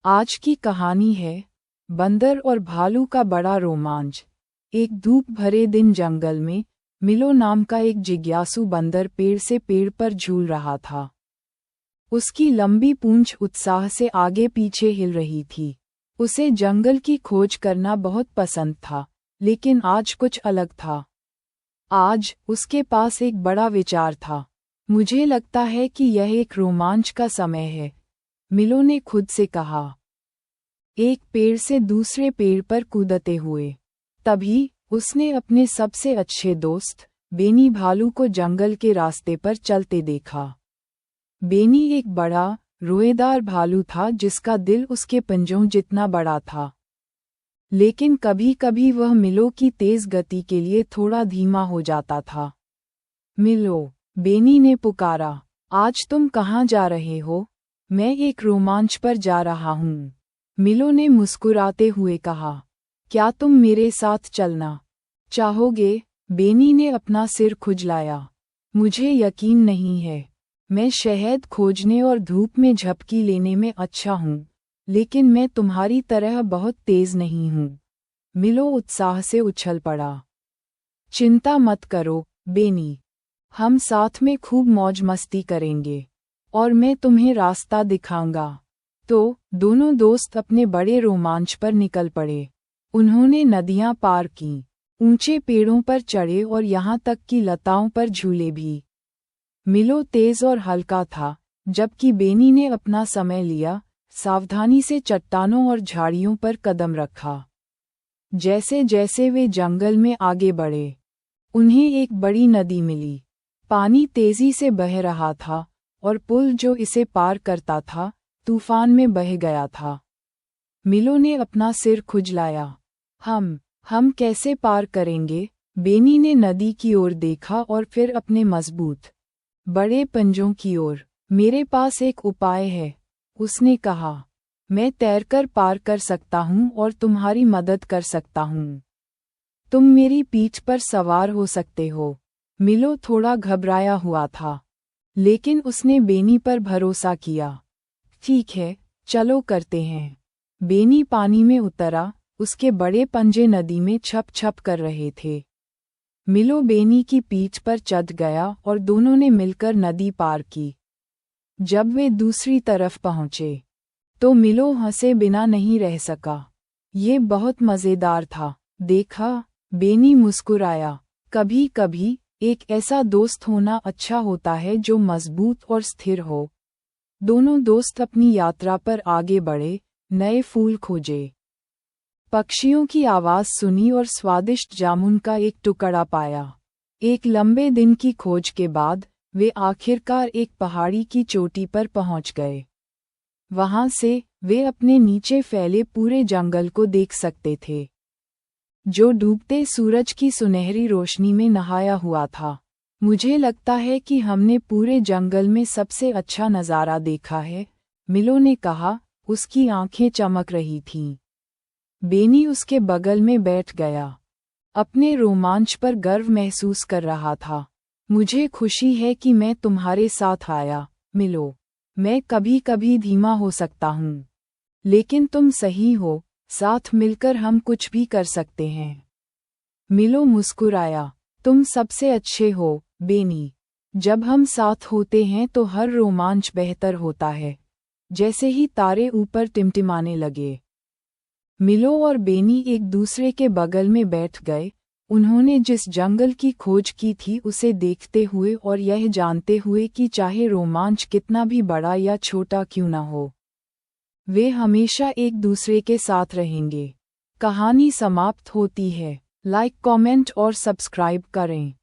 आज की कहानी है बंदर और भालू का बड़ा रोमांच। एक धूप भरे दिन जंगल में मिलो नाम का एक जिज्ञासु बंदर पेड़ से पेड़ पर झूल रहा था। उसकी लंबी पूंछ उत्साह से आगे पीछे हिल रही थी। उसे जंगल की खोज करना बहुत पसंद था, लेकिन आज कुछ अलग था। आज उसके पास एक बड़ा विचार था। मुझे लगता है कि यह एक रोमांच का समय है, मिलो ने खुद से कहा, एक पेड़ से दूसरे पेड़ पर कूदते हुए। तभी उसने अपने सबसे अच्छे दोस्त बेनी भालू को जंगल के रास्ते पर चलते देखा। बेनी एक बड़ा रोएदार भालू था जिसका दिल उसके पंजों जितना बड़ा था, लेकिन कभी कभी वह मिलो की तेज गति के लिए थोड़ा धीमा हो जाता था। मिलो, बेनी ने पुकारा, आज तुम कहाँ जा रहे हो? मैं एक रोमांच पर जा रहा हूँ, मिलो ने मुस्कुराते हुए कहा। क्या तुम मेरे साथ चलना चाहोगे? बेनी ने अपना सिर खुजलाया। मुझे यकीन नहीं है। मैं शहद खोजने और धूप में झपकी लेने में अच्छा हूँ, लेकिन मैं तुम्हारी तरह बहुत तेज नहीं हूँ। मिलो उत्साह से उछल पड़ा। चिंता मत करो बेनी, हम साथ में खूब मौज मस्ती करेंगे और मैं तुम्हें रास्ता दिखाऊंगा। तो दोनों दोस्त अपने बड़े रोमांच पर निकल पड़े। उन्होंने नदियां पार कीं, ऊंचे पेड़ों पर चढ़े और यहाँ तक कि लताओं पर झूले भी। मिलो तेज और हल्का था, जबकि बेनी ने अपना समय लिया, सावधानी से चट्टानों और झाड़ियों पर कदम रखा। जैसे जैसे वे जंगल में आगे बढ़े, उन्हें एक बड़ी नदी मिली। पानी तेजी से बह रहा था और पुल जो इसे पार करता था, तूफान में बह गया था। मिलो ने अपना सिर खुजलाया। हम कैसे पार करेंगे? बेनी ने नदी की ओर देखा और फिर अपने मजबूत बड़े पंजों की ओर। मेरे पास एक उपाय है, उसने कहा। मैं तैरकर पार कर सकता हूँ और तुम्हारी मदद कर सकता हूँ। तुम मेरी पीठ पर सवार हो सकते हो। मिलो थोड़ा घबराया हुआ था, लेकिन उसने बेनी पर भरोसा किया। ठीक है, चलो करते हैं। बेनी पानी में उतरा, उसके बड़े पंजे नदी में छप छप कर रहे थे। मिलो बेनी की पीठ पर चढ़ गया और दोनों ने मिलकर नदी पार की। जब वे दूसरी तरफ पहुंचे, तो मिलो हंसे बिना नहीं रह सका। ये बहुत मज़ेदार था, देखा? बेनी मुस्कुराया। कभी कभी एक ऐसा दोस्त होना अच्छा होता है जो मजबूत और स्थिर हो। दोनों दोस्त अपनी यात्रा पर आगे बढ़े, नए फूल खोजे, पक्षियों की आवाज़ सुनी और स्वादिष्ट जामुन का एक टुकड़ा पाया। एक लंबे दिन की खोज के बाद वे आखिरकार एक पहाड़ी की चोटी पर पहुंच गए। वहां से वे अपने नीचे फैले पूरे जंगल को देख सकते थे, जो डूबते सूरज की सुनहरी रोशनी में नहाया हुआ था। मुझे लगता है कि हमने पूरे जंगल में सबसे अच्छा नज़ारा देखा है, मिलो ने कहा। उसकी आंखें चमक रही थीं। बेनी उसके बगल में बैठ गया, अपने रोमांच पर गर्व महसूस कर रहा था। मुझे खुशी है कि मैं तुम्हारे साथ आया, मिलो। मैं कभी कभी धीमा हो सकता हूँ, लेकिन तुम सही हो, साथ मिलकर हम कुछ भी कर सकते हैं। मिलो मुस्कुराया। तुम सबसे अच्छे हो, बेनी। जब हम साथ होते हैं तो हर रोमांच बेहतर होता है। जैसे ही तारे ऊपर टिमटिमाने लगे, मिलो और बेनी एक दूसरे के बगल में बैठ गए। उन्होंने जिस जंगल की खोज की थी उसे देखते हुए और यह जानते हुए कि चाहे रोमांच कितना भी बड़ा या छोटा क्यों न हो, वे हमेशा एक दूसरे के साथ रहेंगे। कहानी समाप्त होती है। लाइक, कमेंट और सब्सक्राइब करें।